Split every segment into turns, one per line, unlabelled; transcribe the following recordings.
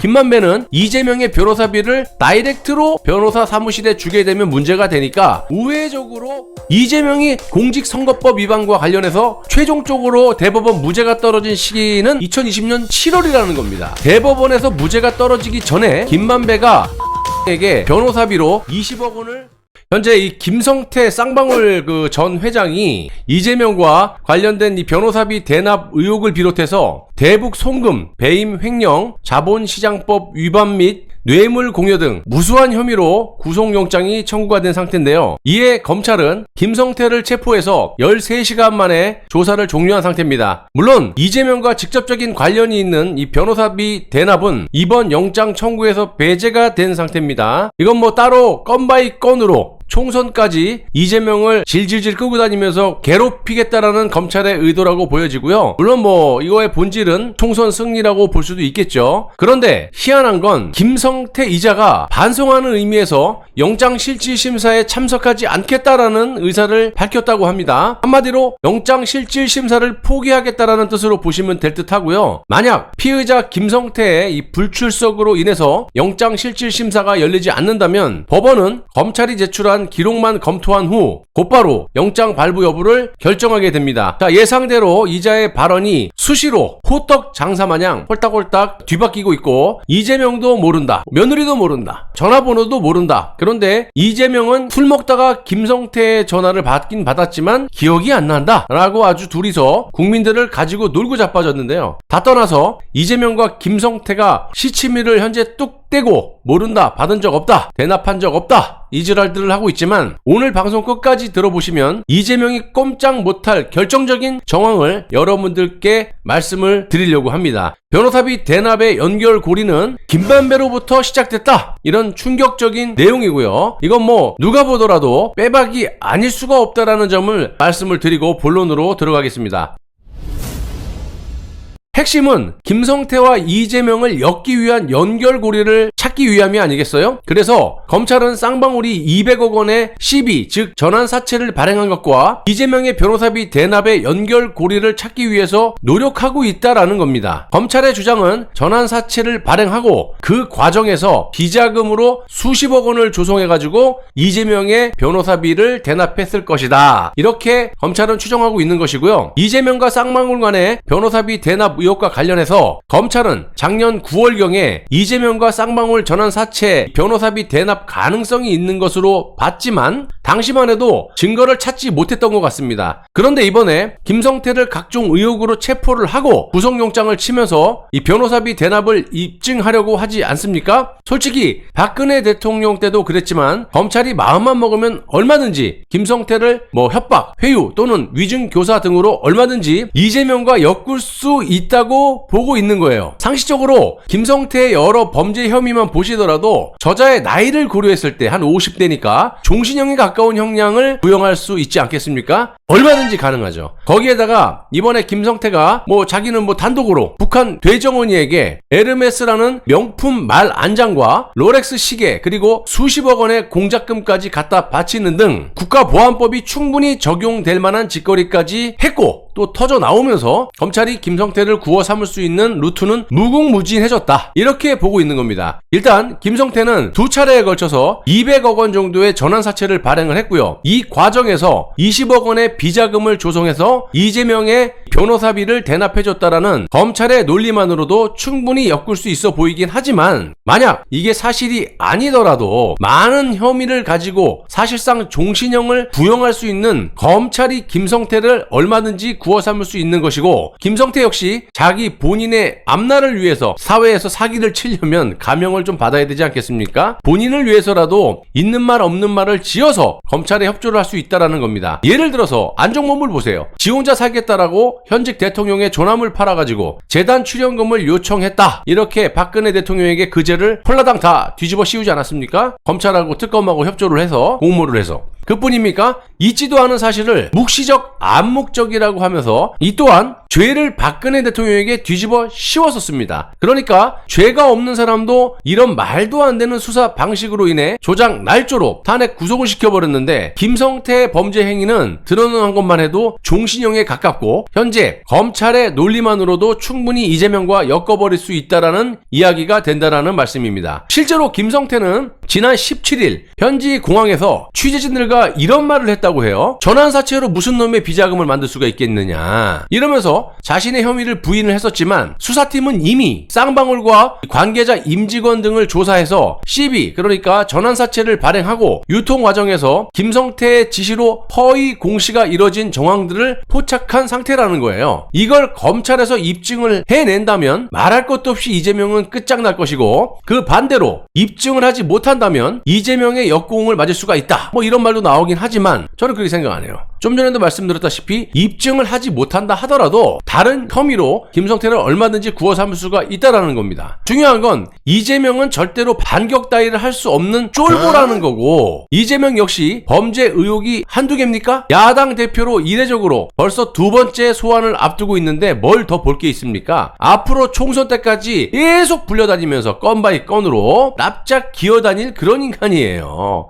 김만배는 이재명의 변호사비를 다이렉트로 변호사 사무실에 주게 되면 문제가 되니까 우회적으로 이재명이 공직선거법 위반과 관련해서 최종적으로 대법원 무죄가 떨어진 시기는 2020년 7월이라는 겁니다. 대법원에서 무죄가 떨어지기 전에 김만배가 에게 변호사비로 20억 원을 현재 이 김성태 쌍방울 그 전 회장이 이재명과 관련된 이 변호사비 대납 의혹을 비롯해서 대북 송금, 배임 횡령, 자본시장법 위반 및 뇌물 공여 등 무수한 혐의로 구속영장이 청구가 된 상태인데요. 이에 검찰은 김성태를 체포해서 13시간 만에 조사를 종료한 상태입니다. 물론 이재명과 직접적인 관련이 있는 이 변호사비 대납은 이번 영장 청구에서 배제가 된 상태입니다. 이건 뭐 따로 건 바이 건으로 총선까지 이재명을 질질질 끌고 다니면서 괴롭히겠다라는 검찰의 의도라고 보여지고요. 물론 뭐 이거의 본질은 총선 승리라고 볼 수도 있겠죠. 그런데 희한한 건 김성태 이자가 반성하는 의미에서 영장실질심사에 참석하지 않겠다라는 의사를 밝혔다고 합니다. 한마디로 영장실질심사를 포기하겠다라는 뜻으로 보시면 될 듯 하고요. 만약 피의자 김성태의 이 불출석으로 인해서 영장실질심사가 열리지 않는다면 법원은 검찰이 제출한 기록만 검토한 후 곧바로 영장 발부 여부를 결정하게 됩니다. 자, 예상대로 이자의 발언이 수시로 호떡 장사마냥 홀딱홀딱 뒤바뀌고 있고 이재명도 모른다, 며느리도 모른다, 전화번호도 모른다. 그런데 이재명은 술 먹다가 김성태의 전화를 받긴 받았지만 기억이 안 난다 라고 아주 둘이서 국민들을 가지고 놀고 자빠졌는데요. 다 떠나서 이재명과 김성태가 시치미를 현재 뚝 떼고 모른다, 받은 적 없다, 대납한 적 없다 이 지랄들을 하고 있지만 오늘 방송 끝까지 들어보시면 이재명이 꼼짝 못할 결정적인 정황을 여러분들께 말씀을 드리려고 합니다. 변호사비 대납의 연결고리는 김만배로부터 시작됐다, 이런 충격적인 내용이고요. 이건 뭐 누가 보더라도 빼박이 아닐 수가 없다라는 점을 말씀을 드리고 본론으로 들어가겠습니다. 핵심은 김성태와 이재명을 엮기 위한 연결고리를 찾기 위함이 아니겠어요? 그래서 검찰은 쌍방울이 200억 원의 시비, 즉 전환사채를 발행한 것과 이재명의 변호사비 대납의 연결고리를 찾기 위해서 노력하고 있다라는 겁니다. 검찰의 주장은 전환사채를 발행하고 그 과정에서 비자금으로 수십억 원을 조성해가지고 이재명의 변호사비를 대납했을 것이다, 이렇게 검찰은 추정하고 있는 것이고요. 이재명과 쌍방울 간의 변호사비 대납 의혹과 관련해서 검찰은 작년 9월경에 이재명과 쌍방울 전환사채 변호사비 대납 가능성이 있는 것으로 봤지만 당시만 해도 증거를 찾지 못했던 것 같습니다. 그런데 이번에 김성태를 각종 의혹으로 체포를 하고 구속영장을 치면서 이 변호사비 대납을 입증하려고 하지 않습니까? 솔직히 박근혜 대통령 때도 그랬지만 검찰이 마음만 먹으면 얼마든지 김성태를 뭐 협박, 회유 또는 위증교사 등으로 얼마든지 이재명과 엮을 수 있다고 보고 있는 거예요. 상식적으로 김성태의 여러 범죄 혐의만 보시더라도 저자의 나이를 고려했을 때 한 50대니까 종신형에 가까운 형량을 부형할 수 있지 않겠습니까? 얼마든지 가능하죠. 거기에다가 이번에 김성태가 뭐 자기는 뭐 단독으로 북한 대정원이에게 에르메스라는 명품 말 안장과 롤렉스 시계 그리고 수십억 원의 공작금까지 갖다 바치는 등 국가보안법이 충분히 적용될 만한 짓거리까지 했고 또 터져 나오면서 검찰이 김성태를 구워 삼을 수 있는 루트는 무궁무진해졌다, 이렇게 보고 있는 겁니다. 일단 김성태는 두 차례에 걸쳐서 200억 원 정도의 전환사채를 발행을 했고요. 이 과정에서 20억 원의 비자금을 조성해서 이재명의 변호사비를 대납해줬다라는 검찰의 논리만으로도 충분히 엮을 수 있어 보이긴 하지만 만약 이게 사실이 아니더라도 많은 혐의를 가지고 사실상 종신형을 부형할 수 있는 검찰이 김성태를 얼마든지 구워 삼을 수 있는 것이고 김성태 역시 자기 본인의 앞날을 위해서 사회에서 사기를 치려면 감형을 좀 받아야 되지 않겠습니까? 본인을 위해서라도 있는 말 없는 말을 지어서 검찰에 협조를 할 수 있다라는 겁니다. 예를 들어서 안종범을 보세요. 지 혼자 살겠다라고 현직 대통령의 조남을 팔아가지고 재단 출연금을 요청했다, 이렇게 박근혜 대통령에게 그 죄를 홀라당 다 뒤집어 씌우지 않았습니까? 검찰하고 특검하고 협조를 해서 공모를 해서. 그뿐입니까? 있지도 않은 사실을 묵시적 암묵적이라고 하면서 이 또한 죄를 박근혜 대통령에게 뒤집어 씌웠었습니다. 그러니까 죄가 없는 사람도 이런 말도 안 되는 수사 방식으로 인해 조작 날조로 탄핵 구속을 시켜버렸는데 김성태의 범죄 행위는 드러난 것만 해도 종신형에 가깝고 현재 이제 검찰의 논리만으로도 충분히 이재명과 엮어버릴 수 있다라는 이야기가 된다라는 말씀입니다. 실제로 김성태는 지난 17일 현지 공항에서 취재진들과 이런 말을 했다고 해요. 전환사채로 무슨 놈의 비자금을 만들 수가 있겠느냐 이러면서 자신의 혐의를 부인을 했었지만 수사팀은 이미 쌍방울과 관계자 임직원 등을 조사해서 CB 그러니까 전환사채를 발행하고 유통 과정에서 김성태의 지시로 허위 공시가 이뤄진 정황들을 포착한 상태라는 거예요. 이걸 검찰에서 입증을 해낸다면 말할 것도 없이 이재명은 끝장날 것이고 그 반대로 입증을 하지 못한다면 이재명의 역공을 맞을 수가 있다. 뭐 이런 말도 나오긴 하지만 저는 그렇게 생각 안 해요. 좀 전에도 말씀드렸다시피 입증을 하지 못한다 하더라도 다른 혐의로 김성태를 얼마든지 구워 삼을 수가 있다라는 겁니다. 중요한 건 이재명은 절대로 반격 따위를 할 수 없는 쫄보라는 거고 이재명 역시 범죄 의혹이 한두 개입니까? 야당 대표로 이례적으로 벌써 두 번째 소환을 앞두고 있는데 뭘 더 볼 게 있습니까? 앞으로 총선 때까지 계속 불려다니면서 건 바이 건으로 납작 기어다닐 그런 인간이에요.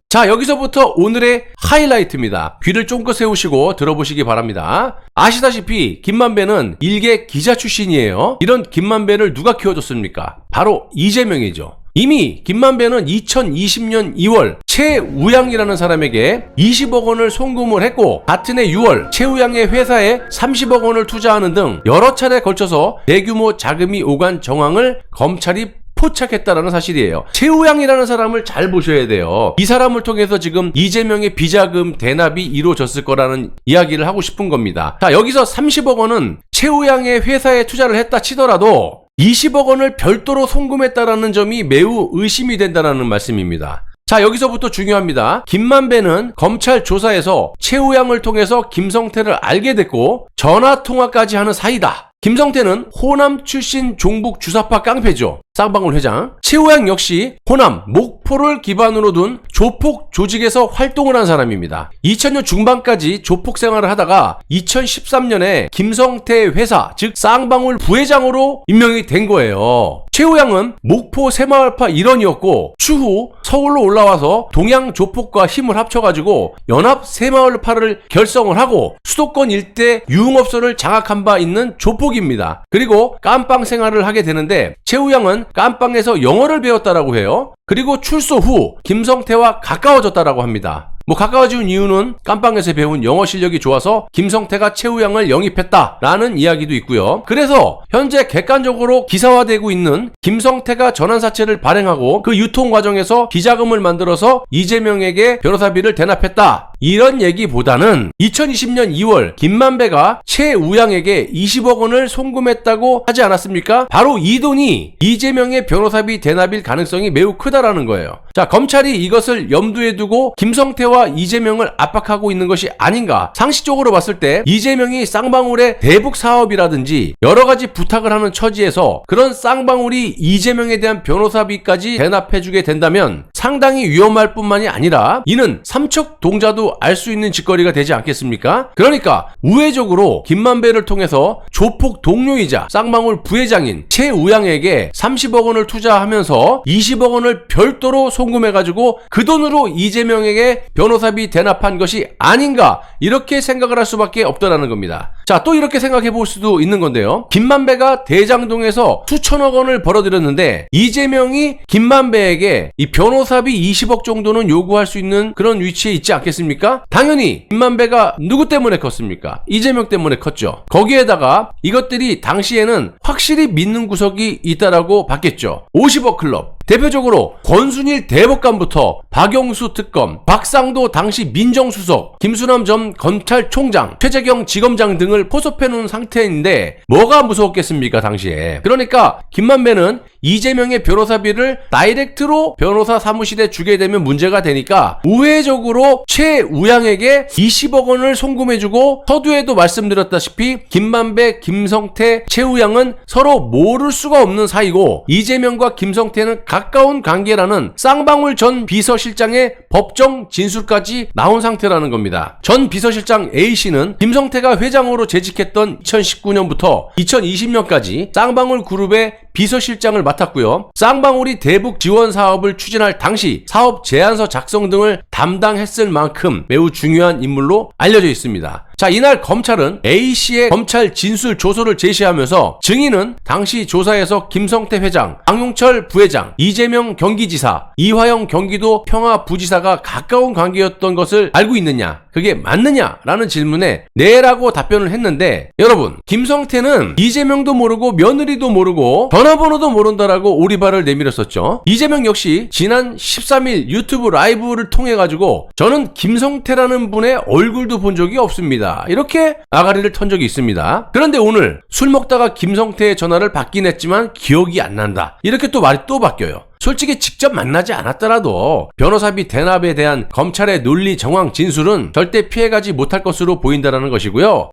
자, 여기서부터 오늘의 하이라이트입니다. 귀를 쫑긋 세우시고 들어보시기 바랍니다. 아시다시피 김만배는 일개 기자 출신이에요. 이런 김만배를 누가 키워줬습니까? 바로 이재명이죠. 이미 김만배는 2020년 2월 최우양이라는 사람에게 20억 원을 송금을 했고 같은 해 6월 최우양의 회사에 30억 원을 투자하는 등 여러 차례에 걸쳐서 대규모 자금이 오간 정황을 검찰이 포착했다라는 사실이에요. 최우양이라는 사람을 잘 보셔야 돼요. 이 사람을 통해서 지금 이재명의 비자금 대납이 이루어졌을 거라는 이야기를 하고 싶은 겁니다. 자, 여기서 30억 원은 최우양의 회사에 투자를 했다 치더라도 20억 원을 별도로 송금했다라는 점이 매우 의심이 된다는 말씀입니다. 자, 여기서부터 중요합니다. 김만배는 검찰 조사에서 최우양을 통해서 김성태를 알게 됐고 전화통화까지 하는 사이다. 김성태는 호남 출신 종북 주사파 깡패죠. 쌍방울 회장. 최우양 역시 호남, 목포를 기반으로 둔 조폭 조직에서 활동을 한 사람입니다. 2000년 중반까지 조폭 생활을 하다가 2013년에 김성태 회사, 즉 쌍방울 부회장으로 임명이 된 거예요. 최우양은 목포 새마을파 일원이었고 추후 서울로 올라와서 동양 조폭과 힘을 합쳐가지고 연합 새마을파를 결성을 하고 수도권 일대 유흥업소를 장악한 바 있는 조폭입니다. 그리고 깜빵 생활을 하게 되는데 최우양은 깜빵에서 영어를 배웠다라고 해요. 그리고 출소 후 김성태와 가까워졌다라고 합니다. 가까워진 이유는 깜빵에서 배운 영어 실력이 좋아서 김성태가 최우양을 영입했다라는 이야기도 있고요. 그래서 현재 객관적으로 기사화되고 있는 김성태가 전환사채를 발행하고 그 유통 과정에서 비자금을 만들어서 이재명에게 변호사비를 대납했다. 이런 얘기보다는 2020년 2월 김만배가 최우양에게 20억 원을 송금했다고 하지 않았습니까? 바로 이 돈이 이재명의 변호사비 대납일 가능성이 매우 크다라는 거예요. 자, 검찰이 이것을 염두에 두고 김성태와 이재명을 압박하고 있는 것이 아닌가. 상식적으로 봤을 때 이재명이 쌍방울의 대북 사업이라든지 여러 가지 부탁을 하는 처지에서 그런 쌍방울이 이재명에 대한 변호사비까지 대납해주게 된다면 상당히 위험할 뿐만이 아니라 이는 삼척 동자도 알 수 있는 짓거리가 되지 않겠습니까? 그러니까 우회적으로 김만배를 통해서 조폭 동료이자 쌍방울 부회장인 최우양에게 30억 원을 투자하면서 20억 원을 별도로 송금해가지고 그 돈으로 이재명에게 변호사비 대납한 것이 아닌가 이렇게 생각을 할 수밖에 없다라는 겁니다. 자, 또 이렇게 생각해 볼 수도 있는 건데요. 김만배가 대장동에서 수천억 원을 벌어들였는데 이재명이 김만배에게 이 변호사비 20억 정도는 요구할 수 있는 그런 위치에 있지 않겠습니까? 당연히 김만배가 누구 때문에 컸습니까? 이재명 때문에 컸죠. 거기에다가 이것들이 당시에는 확실히 믿는 구석이 있다라고 봤겠죠. 50억 클럽. 대표적으로 권순일 대법관부터 박영수 특검, 박상도 당시 민정수석, 김수남 전 검찰총장, 최재경 지검장 등을 포섭해 놓은 상태인데 뭐가 무서웠겠습니까 당시에. 그러니까 김만배는 이재명의 변호사비를 다이렉트로 변호사 사무실에 주게 되면 문제가 되니까 우회적으로 최우양에게 20억 원을 송금해주고 서두에도 말씀드렸다시피 김만배, 김성태, 최우양은 서로 모를 수가 없는 사이고 이재명과 김성태는 가까운 관계라는 쌍방울 전 비서실장의 법정 진술까지 나온 상태라는 겁니다. 전 비서실장 A씨는 김성태가 회장으로 재직했던 2019년부터 2020년까지 쌍방울 그룹의 비서실장을 맡았고요. 쌍방울이 대북 지원 사업을 추진할 당시 사업 제안서 작성 등을 담당했을 만큼 매우 중요한 인물로 알려져 있습니다. 자, 이날 검찰은 A씨의 검찰 진술 조서를 제시하면서 증인은 당시 조사에서 김성태 회장, 강용철 부회장, 이재명 경기지사, 이화영 경기도 평화부지사가 가까운 관계였던 것을 알고 있느냐? 그게 맞느냐라는 질문에 네라고 답변을 했는데, 여러분, 김성태는 이재명도 모르고 며느리도 모르고 전화번호도 모른다라고 오리발을 내밀었었죠. 이재명 역시 지난 13일 유튜브 라이브를 통해 가지고 저는 김성태라는 분의 얼굴도 본 적이 없습니다, 이렇게 아가리를 턴 적이 있습니다. 그런데 오늘 술 먹다가 김성태의 전화를 받긴 했지만 기억이 안 난다, 이렇게 또 말이 또 바뀌어요. 솔직히 직접 만나지 않았더라도 변호사비 대납에 대한 검찰의 논리 정황 진술은 절대 피해가지 못할 것으로 보인다는 것이고요.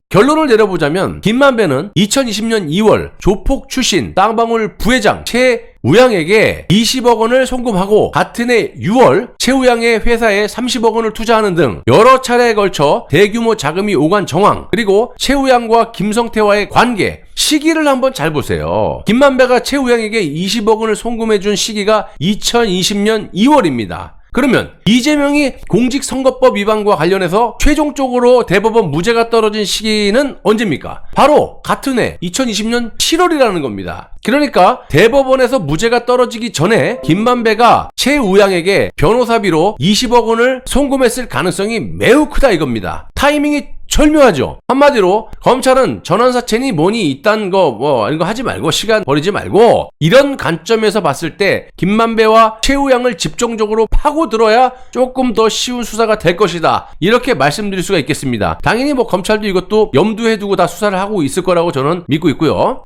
결론을 내려보자면 김만배는 2020년 2월 조폭 출신 쌍방울 부회장 최우양에게 20억 원을 송금하고 같은 해 6월 최우양의 회사에 30억 원을 투자하는 등 여러 차례에 걸쳐 대규모 자금이 오간 정황, 그리고 최우양과 김성태와의 관계, 시기를 한번 잘 보세요. 김만배가 최우양에게 20억 원을 송금해준 시기가 2020년 2월입니다. 그러면 이재명이 공직선거법 위반과 관련해서 최종적으로 대법원 무죄가 떨어진 시기는 언제입니까? 바로 같은 해 2020년 7월이라는 겁니다. 그러니까 대법원에서 무죄가 떨어지기 전에 김만배가 최우양에게 변호사비로 20억 원을 송금했을 가능성이 매우 크다 이겁니다. 타이밍이 절묘하죠. 한마디로 검찰은 전환사채니 뭐니 이딴 거 이런 거 하지 말고 시간 버리지 말고 이런 관점에서 봤을 때 김만배와 최우양을 집중적으로 파고들어야 조금 더 쉬운 수사가 될 것이다, 이렇게 말씀드릴 수가 있겠습니다. 당연히 검찰도 이것도 염두에 두고 다 수사를 하고 있을 거라고 저는 믿고 있고요.